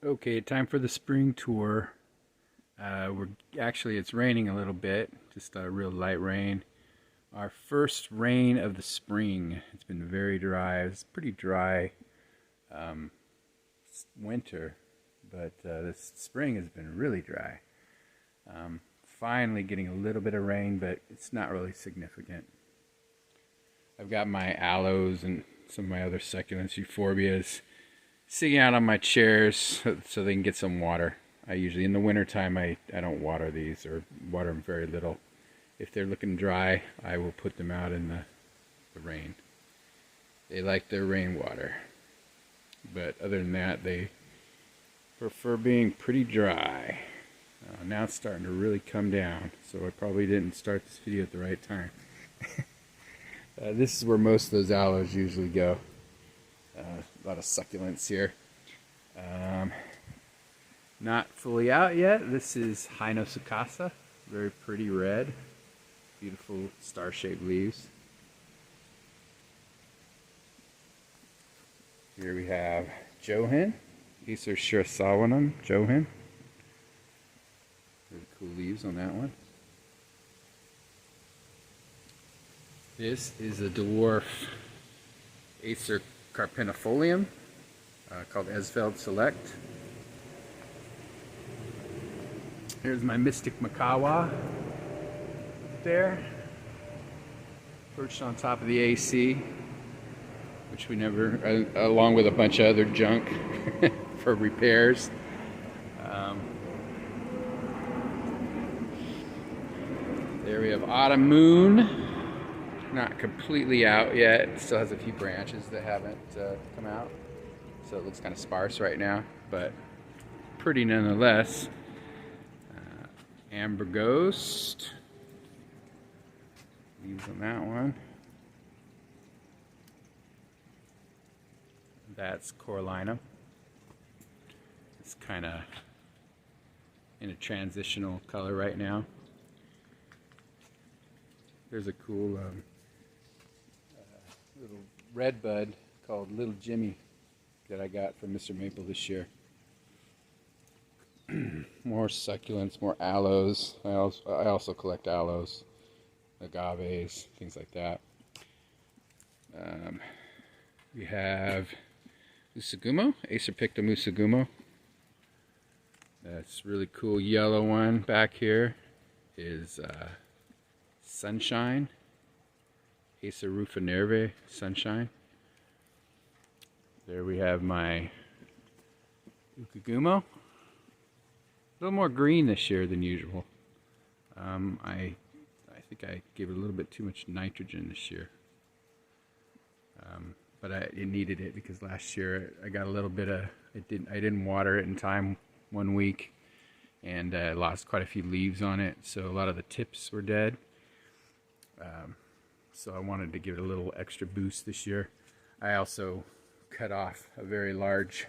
Okay, time for the spring tour. It's raining a little bit, just a real light rain. Our first rain of the spring. It's been very dry. It's pretty dry winter, but this spring has been really dry. Finally getting a little bit of rain, but it's not really significant. I've got my aloes and some of my other succulents, euphorbias, sitting out on my chairs so they can get some water. I usually, in the wintertime, I don't water these or water them very little. If they're looking dry, I will put them out in the rain. They like their rainwater. But other than that, they prefer being pretty dry. Now it's starting to really come down, so I probably didn't start this video at the right time. This is where most of those aloes usually go. A lot of succulents here. Not fully out yet. This is Hinosukasa. Very pretty red. Beautiful star-shaped leaves. Here we have Johan. Acer Shirasawanum Johan. Really cool leaves on that one. This is a dwarf Acer Carpinifolium called Esveld Select. Here's my Mystic Makawa there, perched on top of the AC, which we never, along with a bunch of other junk for repairs. There we have Autumn Moon. Not completely out yet. It still has a few branches that haven't come out, so it looks kind of sparse right now, but pretty nonetheless. Amber Ghost. Leaves on that one. That's Coralina. It's kind of in a transitional color right now. There's a cool little red bud called Little Jimmy that I got from Mr. Maple this year. More succulents, more aloes. I also collect aloes, agaves, things like that. We have Usagumo, Acer Picta Musagumo. That's really cool yellow one back here is Sunshine, Acer Rufinerve Sunshine. There we have my Ukagumo. A little more green this year than usual. I think I gave it a little bit too much nitrogen this year. But it needed it because last year I got a little bit of, I didn't water it in time one week, and I lost quite a few leaves on it, so a lot of the tips were dead. So I wanted to give it a little extra boost this year. I also cut off a very large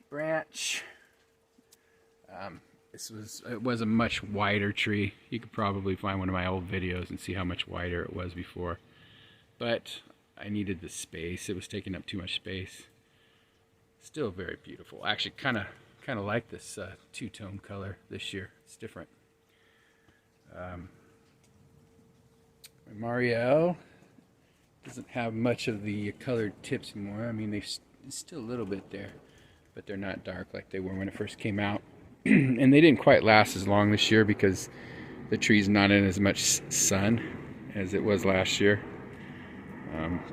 branch. It was a much wider tree. You could probably find one of my old videos and see how much wider it was before. But I needed the space. It was taking up too much space. Still very beautiful. Actually, kind of like this two-tone color this year. It's different. Marielle doesn't have much of the colored tips anymore. I mean, there's still a little bit there, but they're not dark like they were when it first came out. And they didn't quite last as long this year because the tree's not in as much sun as it was last year.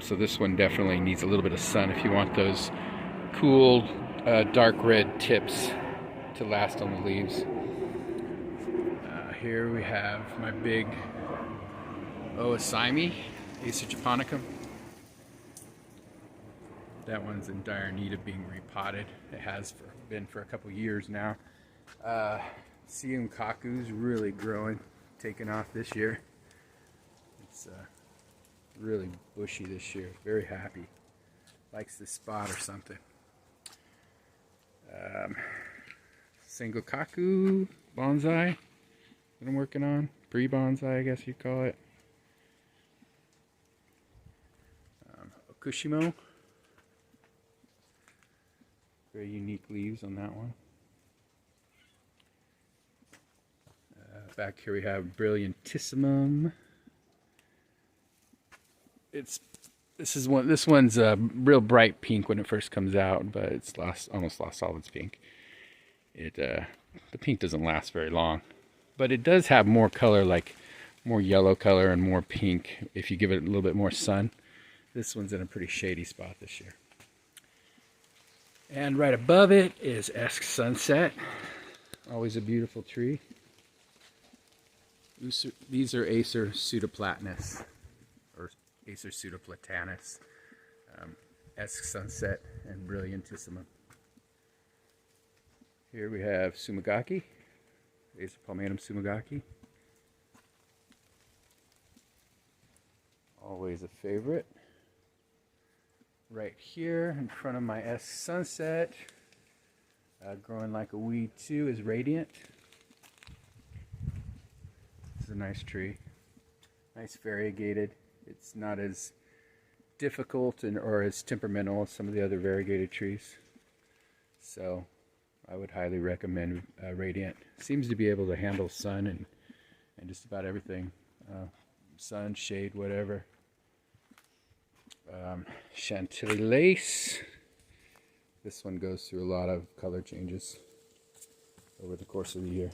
So this one definitely needs a little bit of sun if you want those cool dark red tips to last on the leaves. Here we have my big Oasaimi, Acer Japonicum. That one's in dire need of being repotted. It has been for a couple years now. Siunkaku's really growing, taking off this year. It's really bushy this year. Very happy. Likes this spot or something. Sengokaku bonsai that I'm working on. Pre-bonsai, I guess you'd call it. Okushimo. Very unique leaves on that one. Back here we have Brilliantissimum. This one's a real bright pink when it first comes out, but it's almost lost all of its pink. The pink doesn't last very long, but it does have more color, like more yellow color and more pink if you give it a little bit more sun. This one's in a pretty shady spot this year. And right above it is Sunset. Always a beautiful tree. These are Acer pseudoplatanus, or Acer pseudoplatanus, Sunset, and Brilliantissimum. Here we have Sumagaki, Acer palmatum Sumagaki. Always a favorite. Right here in front of my Sunset, growing like a weed too, is Radiant. This is a nice tree, nice variegated. It's not as difficult or as temperamental as some of the other variegated trees. So I would highly recommend Radiant. Seems to be able to handle sun and just about everything. Sun, shade, whatever. Chantilly Lace. This one goes through a lot of color changes over the course of the year.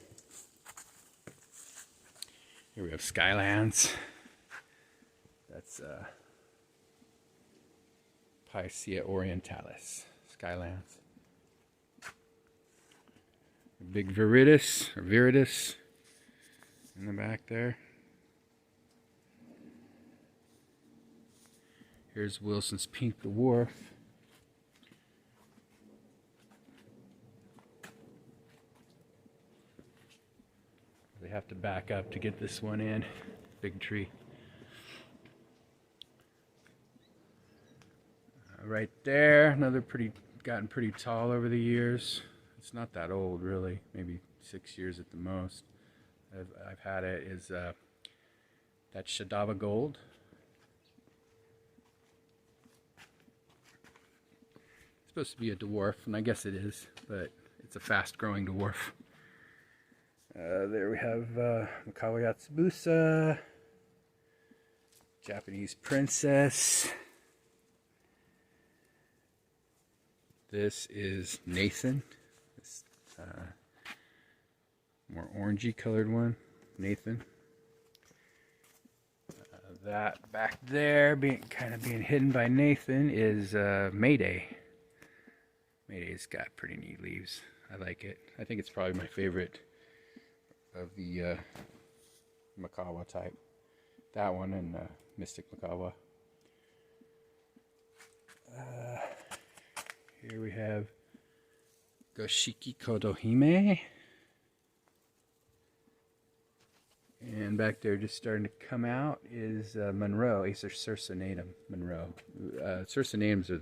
Here we have Skylands. That's Picea orientalis. Skylands. A big viridis in the back there. Here's Wilson's Pink Dwarf. They have to back up to get this one in. Big tree. Right there, another gotten pretty tall over the years. It's not that old really, maybe 6 years at the most. I've had it is that Shadava Gold. It's supposed to be a dwarf, and I guess it is, but it's a fast-growing dwarf. There we have Kawagatsubusa, Japanese Princess. This is Nathan, this more orangey colored one, Nathan. That back there, kind of being hidden by Nathan, is Mayday. Mayday's got pretty neat leaves. I like it. I think it's probably my favorite of the Makawa type. That one and Mystic Makawa. Here we have Goshiki Kodohime. And back there just starting to come out is Monroe, Acer circinatum Monroe. Circinatums are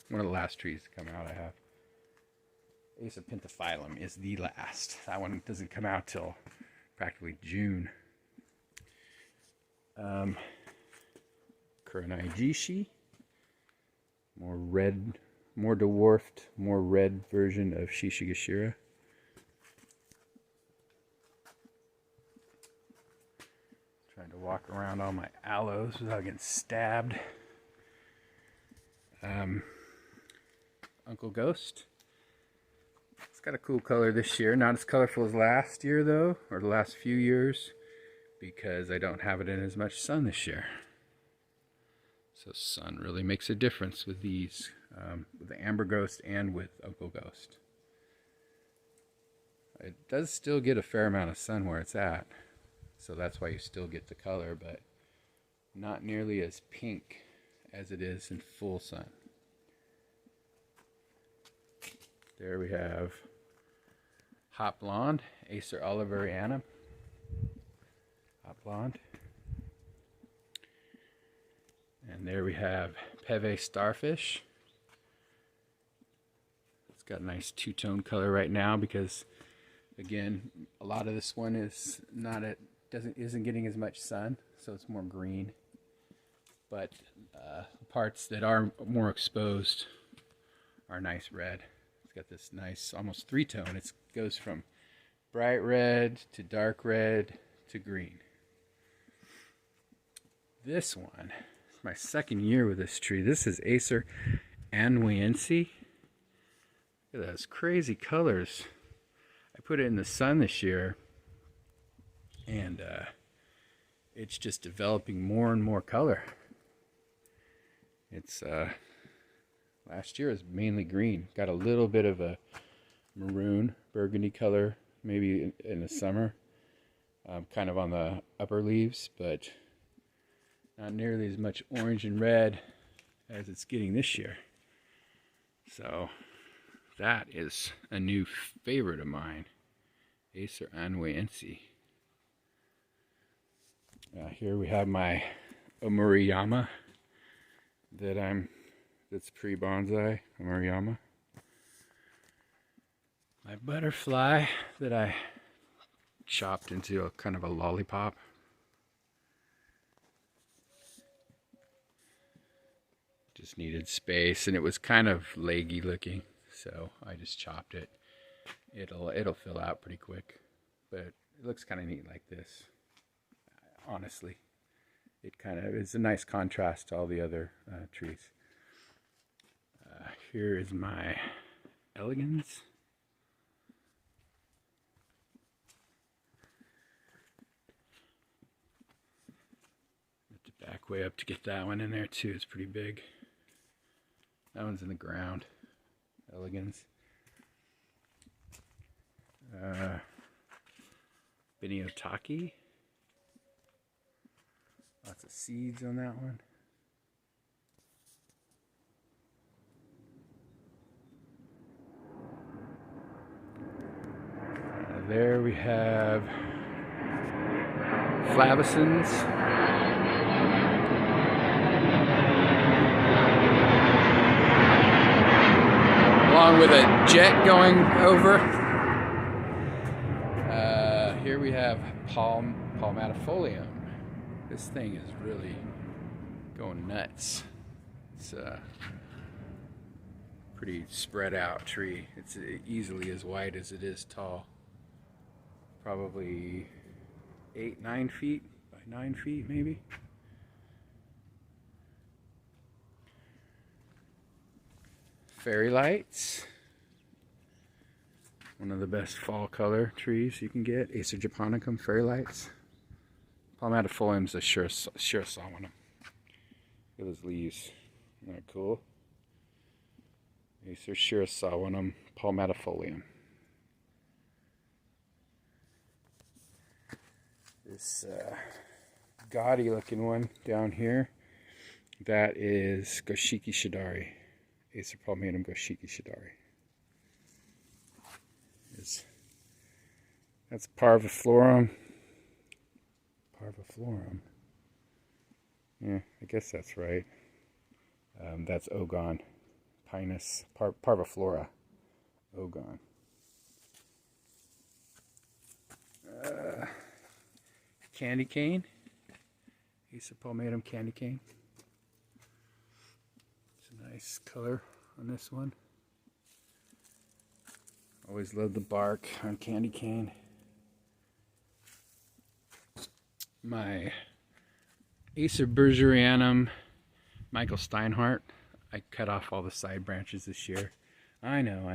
one of the last trees to come out I have. Acer pentaphyllum is the last. That one doesn't come out till practically June. Kuranaijishi, more red, more dwarfed, more red version of Shishigashira. Trying to walk around all my aloes without getting stabbed. Uncle Ghost. It's got a cool color this year. Not as colorful as last year though, or the last few years, because I don't have it in as much sun this year. So sun really makes a difference with these, with the Amber Ghost and with Uncle Ghost. It does still get a fair amount of sun where it's at, so that's why you still get the color, but not nearly as pink as it is in full sun. There we have Hot Blonde, Acer oliverianum. Hot Blonde. And there we have Peve Starfish. It's got a nice two-tone color right now because, again, a lot of this one is isn't getting as much sun, so it's more green. But parts that are more exposed are nice red. It's got this nice, almost three-tone. It goes from bright red to dark red to green. This one, it's my second year with this tree. This is Acer Anwiense. Look at those crazy colors. I put it in the sun this year, and it's just developing more and more color. It's last year was mainly green. Got a little bit of a maroon, burgundy color, maybe in the summer, kind of on the upper leaves, but not nearly as much orange and red as it's getting this year. So that is a new favorite of mine, Acer Anwiense. Here we have my Omuriyama that's pre-bonsai, Omuriyama. My butterfly that I chopped into a kind of a lollipop. Just needed space, and it was kind of leggy looking, so I just chopped it. It'll fill out pretty quick, but it looks kind of neat like this. Honestly, it kind of is a nice contrast to all the other trees. Here is my elegans. Have to back way up to get that one in there too. It's pretty big. That one's in the ground. Elegans. Biniotaki. Lots of seeds on that one. There we have Flavescens. Along with a jet going over. Here we have Palmatifolium. This thing is really going nuts. It's a pretty spread out tree. It's easily as wide as it is tall. Probably 8-9 feet by 9 feet maybe. Fairy lights. One of the best fall color trees you can get. Acer japonicum fairy lights. Palmatifolium's a sure saw one. Look at those leaves. Isn't that cool? Acer sure saw one of them. Palmatifolium. This gaudy looking one down here, that is Goshiki Shidari. Acer Palmatum Goshiki Shidari. That's Parviflorum. Parviflorum. Yeah, I guess that's right. That's Ogon. Pinus. Parviflora. Ogon. Candy cane. Acer Palmatum candy cane. It's a nice color on this one. Always love the bark on candy cane. My Acer Bergerianum Michael Steinhardt. I cut off all the side branches this year. I know.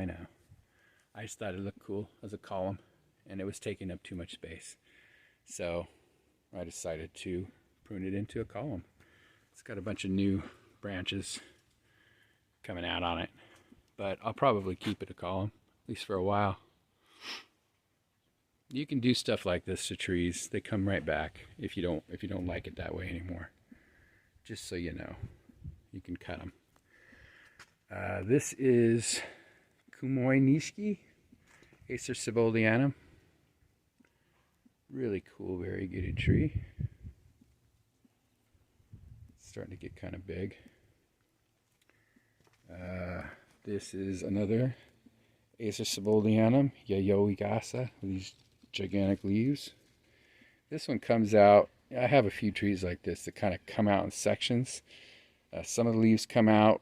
I just thought it looked cool as a column, and it was taking up too much space. So I decided to prune it into a column. It's got a bunch of new branches coming out on it, but I'll probably keep it a column, at least for a while. You can do stuff like this to trees. They come right back if you don't like it that way anymore. Just so you know, you can cut them. This is Kumoi Nishiki, Acer Siboldianum. Really cool, variegated tree. It's starting to get kind of big. This is another Acer Siboldianum, Yayoi Gasa, with these gigantic leaves. This one comes out, I have a few trees like this that kind of come out in sections. Some of the leaves come out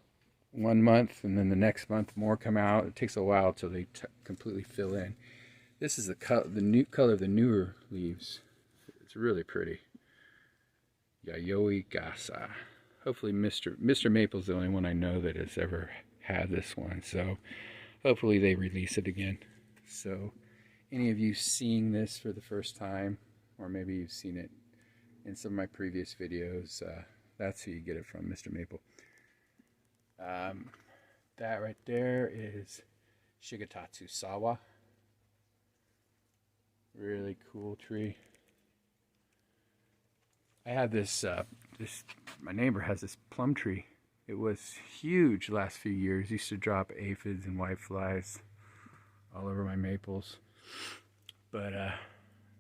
1 month, and then the next month more come out. It takes a while till they completely fill in. This is the new color of the newer leaves. It's really pretty. Yayoi Gasa. Hopefully Mr. Maple's the only one I know that has ever had this one, so hopefully they release it again. So any of you seeing this for the first time, or maybe you've seen it in some of my previous videos, that's who you get it from, Mr. Maple. That right there is Shigetatsu Sawa. Really cool tree. I have this, my neighbor has this plum tree. It was huge last few years. Used to drop aphids and whiteflies all over my maples. But,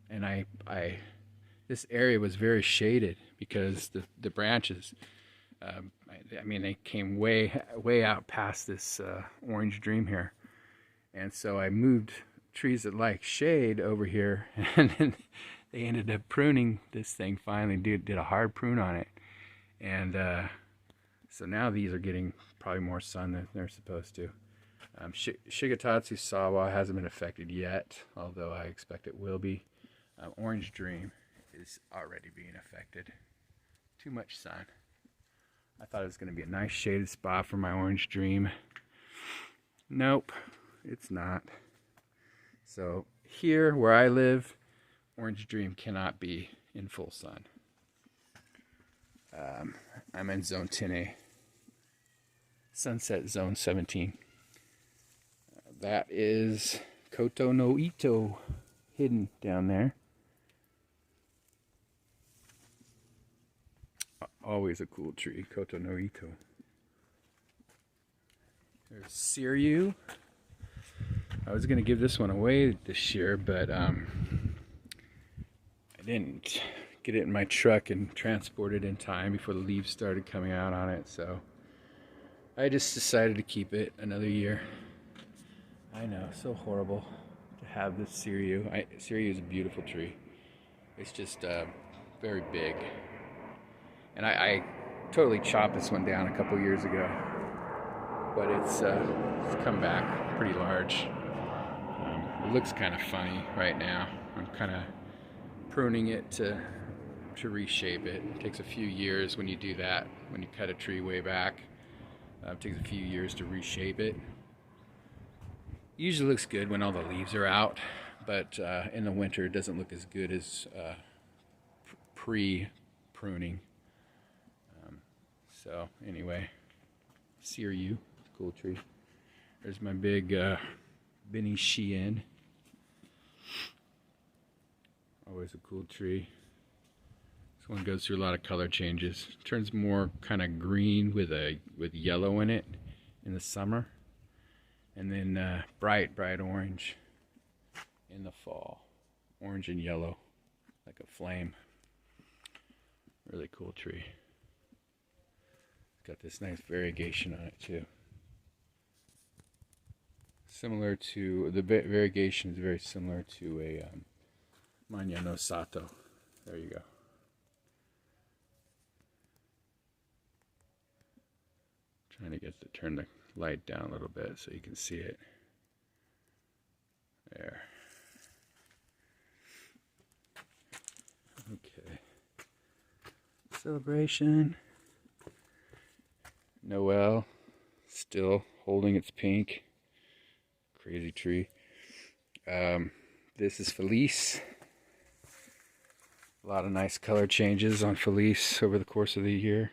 and this area was very shaded because the branches, I mean, they came way out past this orange dream here. And so I moved trees that like shade over here, and then they ended up pruning this thing finally, did a hard prune on it. And so now these are getting probably more sun than they're supposed to. Shigetatsu Sawa hasn't been affected yet, although I expect it will be. Orange Dream is already being affected. Too much sun. I thought it was going to be a nice shaded spot for my Orange Dream. Nope, it's not. So here where I live, Orange Dream cannot be in full sun. I'm in Zone 10A. Sunset Zone 17. That is Koto no Ito hidden down there. Always a cool tree, Koto no Ito. There's Siryu. I was going to give this one away this year, but I didn't get it in my truck and transport it in time before the leaves started coming out on it, so I just decided to keep it another year. I know, so horrible to have this Siryu. Siryu is a beautiful tree. It's just very big. And I totally chopped this one down a couple years ago, but it's come back pretty large. It looks kind of funny right now. I'm kind of pruning it to reshape it. It takes a few years when you do that, when you cut a tree way back. It takes a few years to reshape it. Usually looks good when all the leaves are out, but in the winter it doesn't look as good as pre-pruning. So anyway, Siryu, cool tree. There's my big Benny Shien. Always a cool tree. This one goes through a lot of color changes. Turns more kind of green with yellow in it in the summer, and then bright orange in the fall. Orange and yellow, like a flame. Really cool tree. Got this nice variegation on it too. Similar to, the variegation is very similar to a Manya no Sato. There you go. Trying to get to turn the light down a little bit so you can see it. There. Okay. Celebration. Noel, still holding its pink. Crazy tree. This is Felice. A lot of nice color changes on Felice over the course of the year.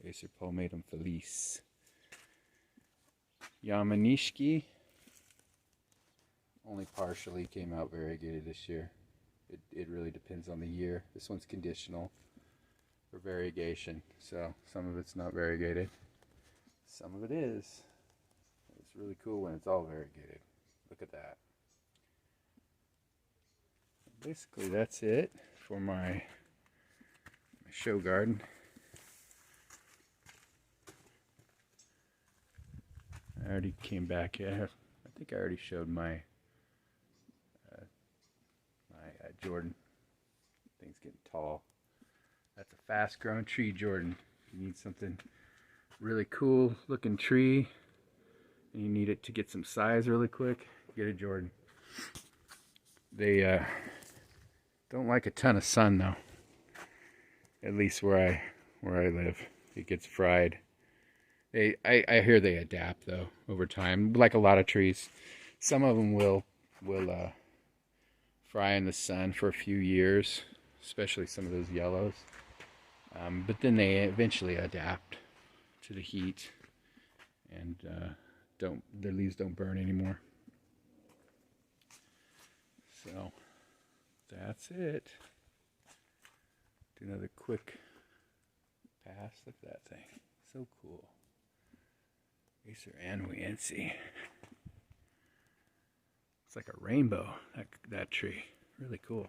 Acer Palmatum Felice. Yamanishiki only partially came out variegated this year. It really depends on the year. This one's conditional for variegation, so some of it's not variegated, some of it is. It's really cool when it's all variegated. Look at that. Basically that's it for my show garden. I already came back here. I think I already showed my Jordan. Thing's getting tall. That's a fast-growing tree, Jordan. you need something really cool looking tree, and you need it to get some size really quick, get a Jordan. They don't like a ton of sun though. At least where I live, it gets fried. I hear they adapt though over time, like a lot of trees. Some of them will fry in the sun for a few years, especially some of those yellows. But then they eventually adapt to the heat, and their leaves don't burn anymore. So that's it. Do another quick pass. Look at that thing. So cool. Acer and Wiancy. It's like a rainbow, that tree. Really cool.